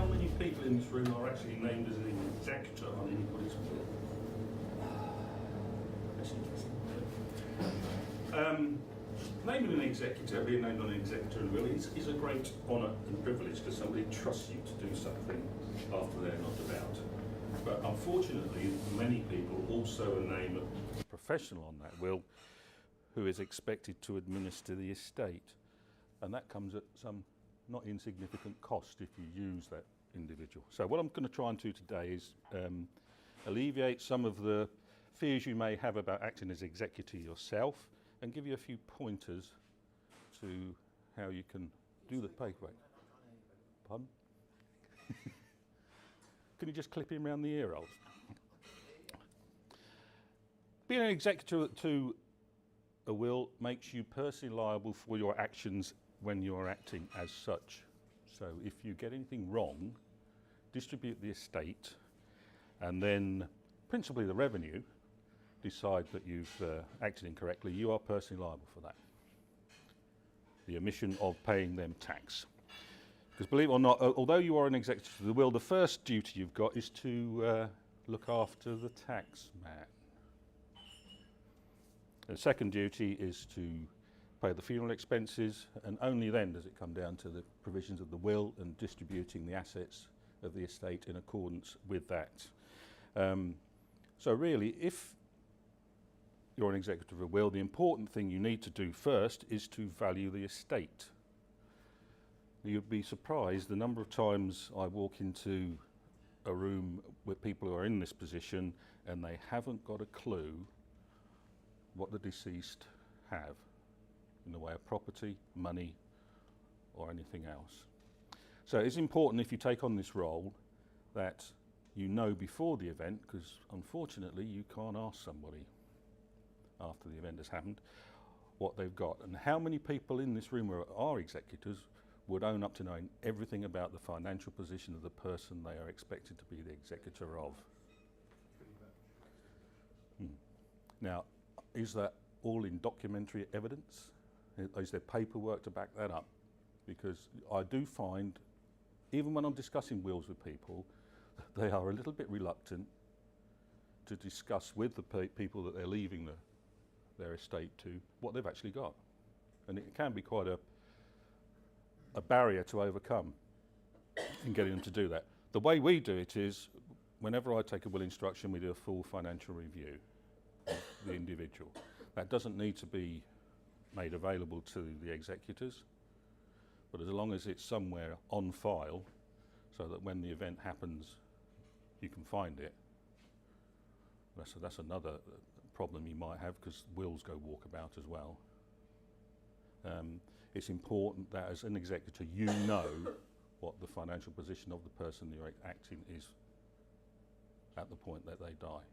how many people in this room are actually named as an executor on anybody's will? That's interesting. Naming an executor, being named on an executor and will, is a great honour and privilege because somebody trusts you to do something after they're not about. But unfortunately, many people also name a professional on that will who is expected to administer the estate. And that comes at some not insignificant cost if you use that individual. So what I'm going to try and do today is alleviate some of the fears you may have about acting as executor yourself and give you a few pointers to how you can do the paperwork. Pardon? Can you just clip him around the ear holes? Being an executor to a will makes you personally liable for your actions when you are acting as such. So if you get anything wrong, distribute the estate, and then principally the revenue, decide that you've acted incorrectly, you are personally liable for that. The omission of paying them tax. Because believe it or not, although you are an executor to the will, the first duty you've got is to look after the tax man. The second duty is to pay the funeral expenses, and only then does it come down to the provisions of the will and distributing the assets of the estate in accordance with that. So really, if you're an executor of a will, the important thing you need to do first is to value the estate. You'd be surprised the number of times I walk into a room with people who are in this position and they haven't got a clue what the deceased have in the way of property, money, or anything else. So it's important if you take on this role that you know before the event, because unfortunately you can't ask somebody after the event has happened what they've got. And how many people in this room are executors would own up to knowing everything about the financial position of the person they are expected to be the executor of? Now, is that all in documentary evidence? Is there paperwork to back that up? Because I do find, even when I'm discussing wills with people, they are a little bit reluctant to discuss with the people that they're leaving their estate to what they've actually got. And it can be quite a barrier to overcome in getting them to do that. The way we do it is, whenever I take a will instruction, we do a full financial review of the individual. That doesn't need to be made available to the executors, but as long as it's somewhere on file so that when the event happens you can find it. That's another problem you might have, because wills go walkabout as well. It's important that as an executor you know what the financial position of the person you're acting is at the point that they die.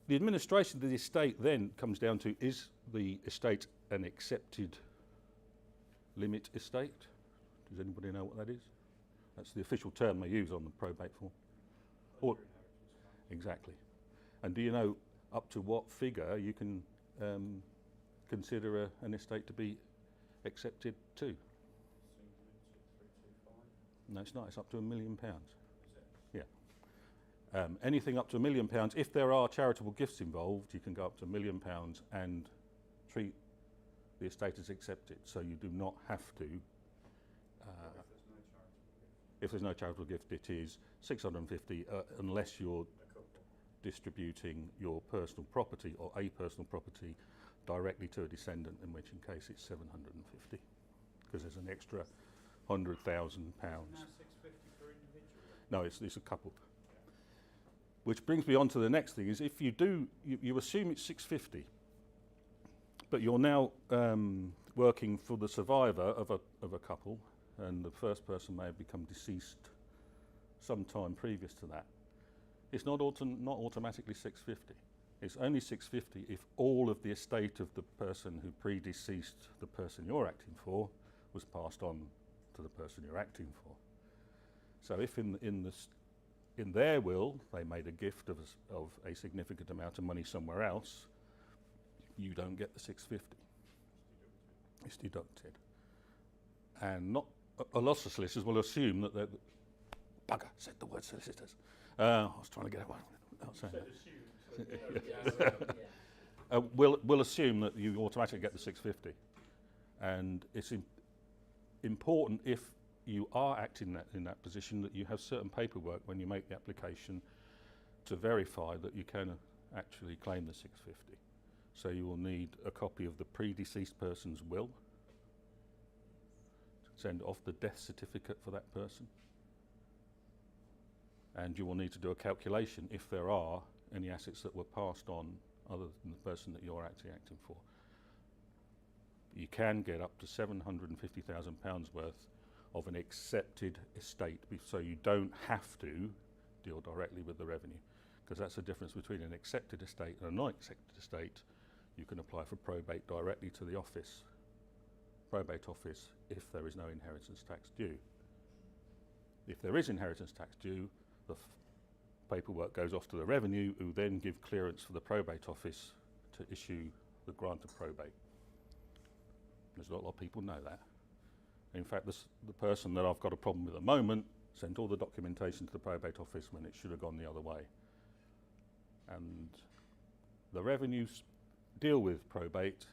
The administration of the estate then comes down to, is the estate an accepted limit estate? Does anybody know what that is? That's the official term they use on the probate form. Or, exactly. And do you know up to what figure you can consider an estate to be accepted to? No, it's not. It's up to £1 million. Yeah. Anything up to £1 million. If there are charitable gifts involved, you can go up to £1 million and treat the estate as accepted. So you do not have to. If there's no charitable gift, it is 650, unless you're distributing your personal property or a personal property directly to a descendant, in which case it's 750, because there's an extra £100,000. Now 650 per individual? No, it's a couple. Which brings me on to the next thing, is if you do, you assume it's 650, but you're now working for the survivor of a couple, and the first person may have become deceased sometime previous to that. It's not automatically 650. It's only 650 if all of the estate of the person who predeceased the person you're acting for was passed on to the person you're acting for. So if in their will they made a gift of a significant amount of money somewhere else, you don't get the 650. It's deducted. And not a lot of solicitors will assume that they're, bugger, said the word solicitors. I was trying to get away without saying that. We'll assume that you automatically get the 650. And it's important, if you are acting in that position, that you have certain paperwork when you make the application to verify that you can actually claim the 650. So you will need a copy of the predeceased person's will, send off the death certificate for that person, and you will need to do a calculation if there are any assets that were passed on other than the person that you're actually acting for. You can get up to £750,000 worth of an accepted estate, so you don't have to deal directly with the revenue, because that's the difference between an accepted estate and a non-accepted estate. You can apply for probate directly to the office, probate office, if there is no inheritance tax due. If there is inheritance tax due, the paperwork goes off to the revenue, who then give clearance for the probate office to issue the grant of probate. There's not a lot of people know that. In fact, the person that I've got a problem with at the moment sent all the documentation to the probate office when it should have gone the other way. And the revenues deal with probate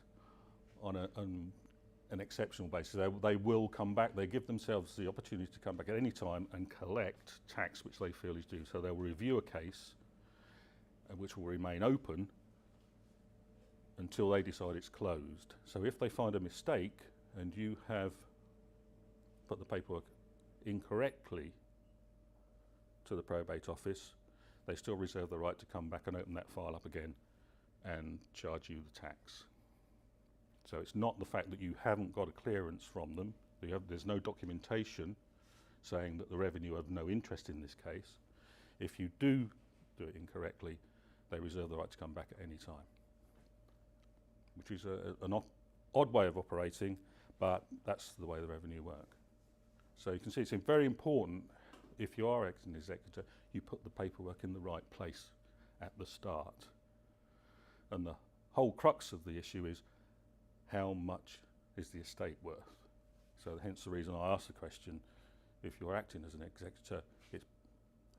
on an exceptional basis. They will come back. They give themselves the opportunity to come back at any time and collect tax which they feel is due. So they'll review a case which will remain open until they decide it's closed. So if they find a mistake and you have put the paperwork incorrectly to the probate office, they still reserve the right to come back and open that file up again and charge you the tax. So it's not the fact that you haven't got a clearance from them, there's no documentation saying that the revenue have no interest in this case. If you do it incorrectly, they reserve the right to come back at any time, which is an odd way of operating, but that's the way the revenue work. So you can see it's very important, if you are acting as executor, you put the paperwork in the right place at the start. And the whole crux of the issue is, how much is the estate worth? So hence the reason I asked the question, if you're acting as an executor, it's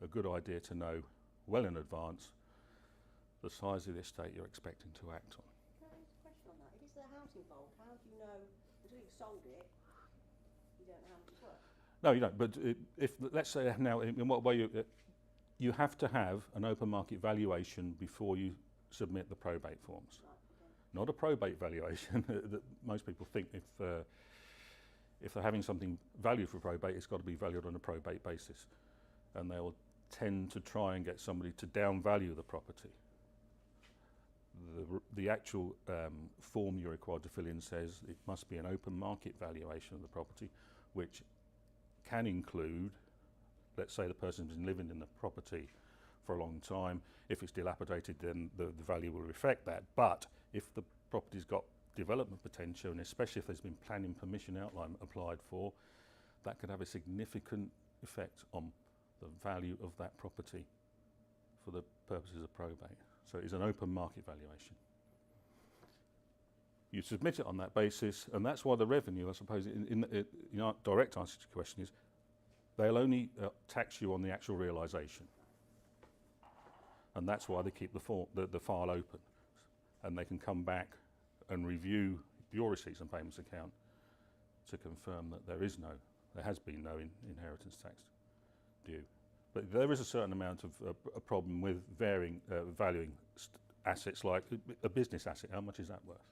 a good idea to know well in advance the size of the estate you're expecting to act on. Can I ask a question on that? If it's the house involved, how do you know, until you've sold it, you don't know how much it's worth? No, you don't, but if, let's say now, in what way you have to have an open market valuation before you submit the probate forms. Right, okay. Not a probate valuation that most people think if they're having something valued for probate, it's got to be valued on a probate basis. And they'll tend to try and get somebody to downvalue the property. The actual form you're required to fill in says it must be an open market valuation of the property, which can include, let's say the person's been living in the property for a long time. If it's dilapidated, then the value will reflect that. But if the property's got development potential, and especially if there's been planning permission outline applied for, that could have a significant effect on the value of that property for the purposes of probate. So it's an open market valuation. You submit it on that basis, and that's why the revenue, I suppose, in direct answer to the question is, they'll only tax you on the actual realisation. And that's why they keep the file open. And they can come back and review your receipts and payments account to confirm that there has been no inheritance tax due. But there is a certain amount of a problem with valuing assets, like a business asset. How much is that worth?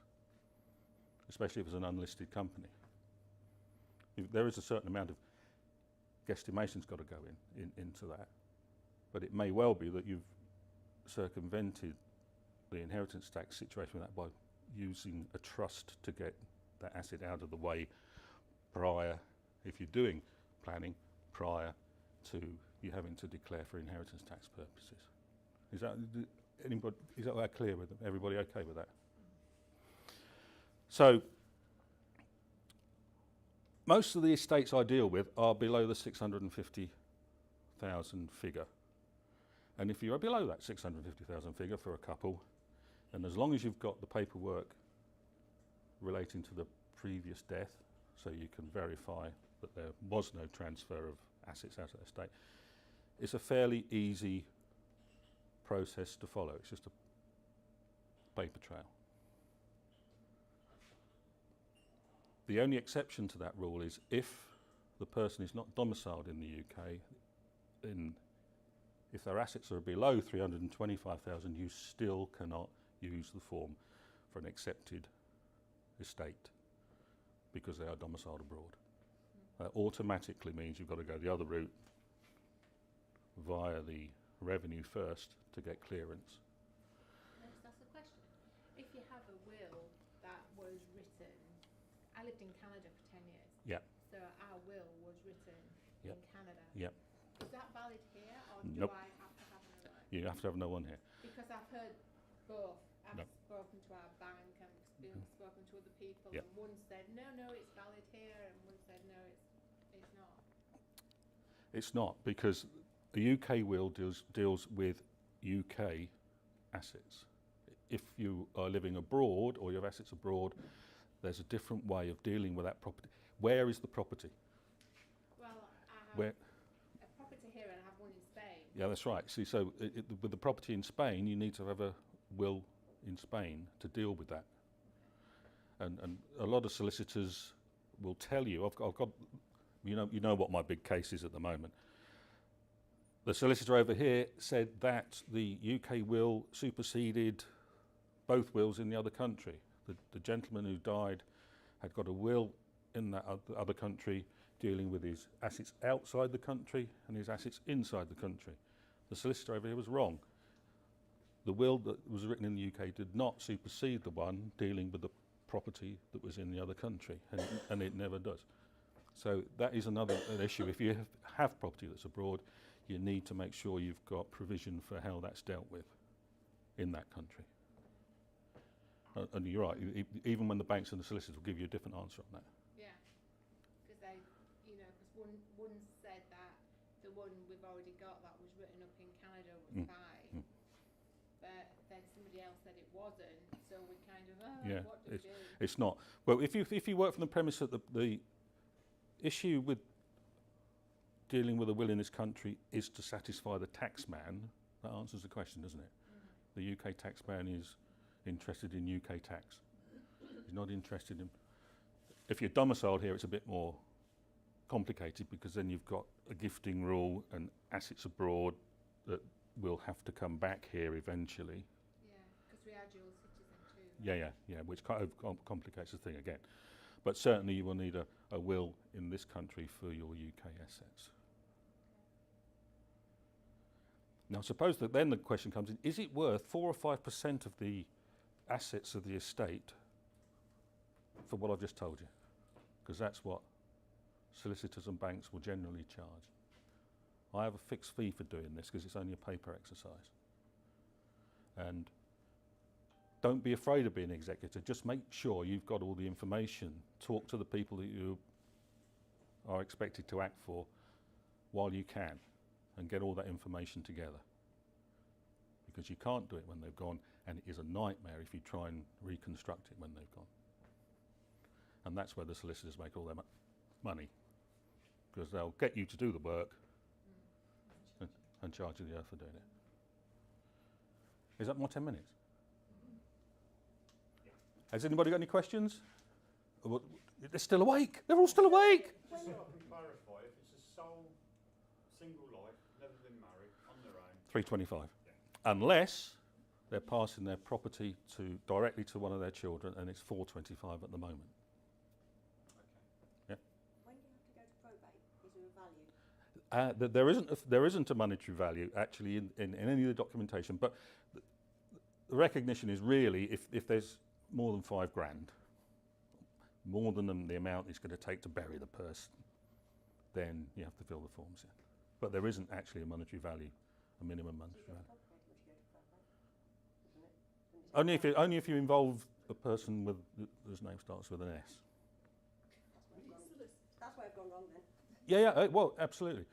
Especially if it's an unlisted company. There is a certain amount of guesstimation's got to go into that. But it may well be that you've circumvented the inheritance tax situation with that by using a trust to get that asset out of the way prior, if you're doing planning, prior to you having to declare for inheritance tax purposes. Is that clear with them? Everybody okay with that? So most of the estates I deal with are below the 650,000 figure. And if you're below that 650,000 figure for a couple, and as long as you've got the paperwork relating to the previous death, so you can verify that there was no transfer of assets out of the estate. It's a fairly easy process to follow. It's just a paper trail. The only exception to that rule is if the person is not domiciled in the UK, if their assets are below 325,000, you still cannot use the form for an accepted estate because they are domiciled abroad. That automatically means you've got to go the other route via the revenue first to get clearance. Can I just ask a question? If you have a will that was written, I lived in Canada for 10 years. Yeah. So our will was written Yep. in Canada. Yep. Is that valid here, or Nope. do I have to have another one? You have to have no one here. Because I've heard both. I've No. spoken to our bank and spoken to other people, Yep. and one said, no, it's valid here, and one said, no, it's not. It's not, because the UK will deals with UK assets. If you are living abroad or you have assets abroad, there's a different way of dealing with that property. Where is the property? Well, I have Where? a property here and I have one in Spain. Yeah, that's right. See, so with the property in Spain, you need to have a will in Spain to deal with that. And a lot of solicitors will tell you, I've got you know what my big case is at the moment. The solicitor over here said that the UK will superseded both wills in the other country. The gentleman who died had got a will in that other country dealing with his assets outside the country and his assets inside the country. The solicitor over here was wrong. The will that was written in the UK did not supersede the one dealing with the property that was in the other country, and it never does. So that is an issue. If you have property that's abroad, you need to make sure you've got provision for how that's dealt with in that country. And you're right, even when the banks and the solicitors will give you a different answer on that. Yeah, because they, because one said that the one we've already got that was written up in Canada was fine, but then somebody else said it wasn't, so we kind of, Yeah, what do we do? It's not. Well, if you work from the premise that the issue with dealing with a will in this country is to satisfy the taxman, that answers the question, doesn't it? The UK taxman is interested in UK tax. He's not interested in... If you're domiciled here, it's a bit more complicated because then you've got a gifting rule and assets abroad that will have to come back here eventually. Yeah, because we are dual citizen too. Yeah, which kind of complicates the thing again. But certainly you will need a will in this country for your UK assets. Now suppose that then the question comes in, is it worth 4 or 5% of the assets of the estate for what I've just told you? Because that's what solicitors and banks will generally charge. I have a fixed fee for doing this because it's only a paper exercise. And don't be afraid of being an executor. Just make sure you've got all the information. Talk to the people that you are expected to act for while you can and get all that information together. Because you can't do it when they've gone, and it is a nightmare if you try and reconstruct it when they've gone. And that's where the solicitors make all their money. Because they'll get you to do the work and charge you the earth for doing it. Is that more 10 minutes? Has anybody got any questions? They're still awake. They're all still awake. Just so I can clarify, if it's a sole, single life, never been married, on their own. 325. Unless they're passing their property directly to one of their children, and it's 425 at the moment. Okay. When do you have to go to probate? Is there a value? There isn't a monetary value actually in any of the documentation, but the recognition is really if there's more than £5 grand, more than the amount it's going to take to bury the person, then you have to fill the forms in. But there isn't actually a monetary value, a minimum monetary value. Only if you involve a person whose name starts with an S. That's where I've gone wrong then. Yeah, well, absolutely.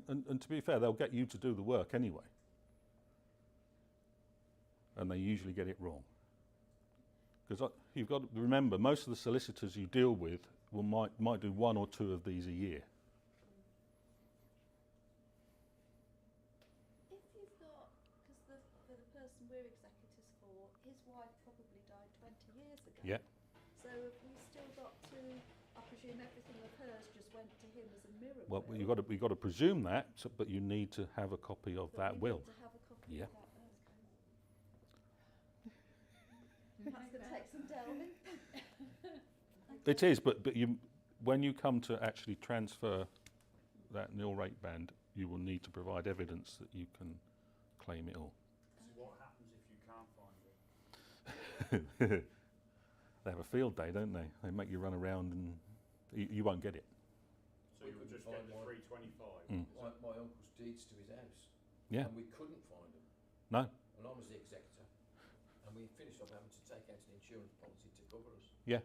And to be fair, they'll get you to do the work anyway. And they usually get it wrong. Because you've got to remember, most of the solicitors you deal with might do 1 or 2 of these a year. If you've got, because for the person we're executors for, his wife probably died 20 years ago. Yeah. So have we still got to, I presume everything of hers just went to him as a mirror Well, will? you've got to presume that, but you need to have a copy of But that we will. need to have a copy Yeah. of that. Okay. That's going to take some delving. It is, but when you come to actually transfer that nil rate band, you will need to provide evidence that you can claim it all. So what happens if you can't find it? They have a field day, don't they? They make you run around and you won't get it. So We you'll couldn't just find get the one. 325. Mm. My uncle's deeds to his house. Yeah. And we couldn't find them. No. And I was the executor. And we finished up having to take out an insurance policy to cover us. Yeah,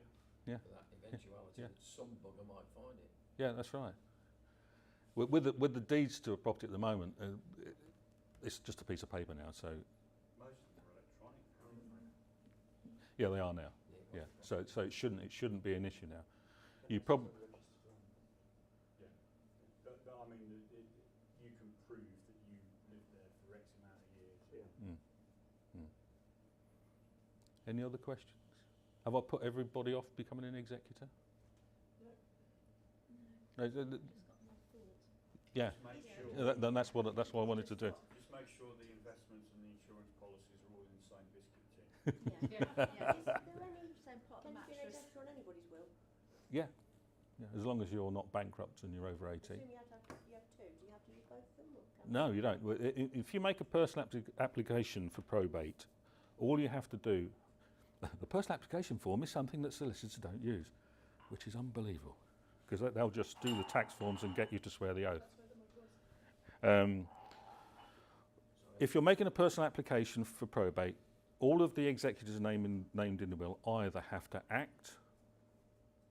yeah. For that eventuality Yeah. that some bugger might find it. Yeah, that's right. With the deeds to a property at the moment, it's just a piece of paper now. So Most of them are electronic, aren't they? yeah, they are now. Yeah. well, So it shouldn't be an issue now. You probably But I mean, you can prove that you lived there for X amount of years. Any other questions? Have I put everybody off becoming an executor? No, Just got my thoughts. yeah. Just make Yeah. sure. Yeah, that's what I wanted to do. Just make sure the investments and the insurance policies are all in the same biscuit tin. Yeah. Is there any same part of Can the you be an mattress? executor on anybody's will? Yeah, as long as you're not bankrupt and you're over 18. Assume you have 2. Do you have to use both of them? Or can No, you don't. If you make a personal application for probate, all you have to do, the personal application form is something that solicitors don't use, which is unbelievable, because they'll just do the tax forms and get you to swear the oath. If you're making a personal application for probate, all of the executors named in the will either have to act,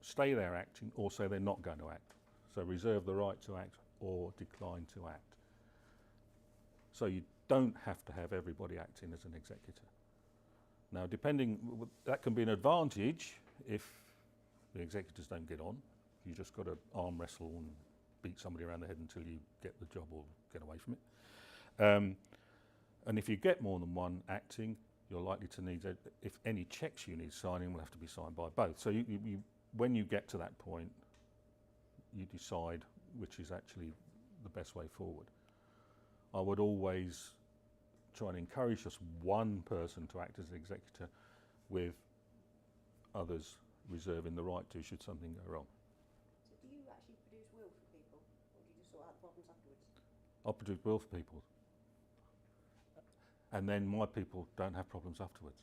stay there acting, or say they're not going to act. So reserve the right to act or decline to act. So you don't have to have everybody acting as an executor. Now, that can be an advantage if the executors don't get on. You just got to arm wrestle and beat somebody around the head until you get the job or get away from it. And if you get more than one acting, you're likely to need, if any checks you need signing, will have to be signed by both. So when you get to that point, you decide which is actually the best way forward. I would always try and encourage just one person to act as an executor, with others reserving the right to should something go wrong. So do you actually produce wills for people, or do you just sort out the problems afterwards? I'll produce will for people, and then my people don't have problems afterwards.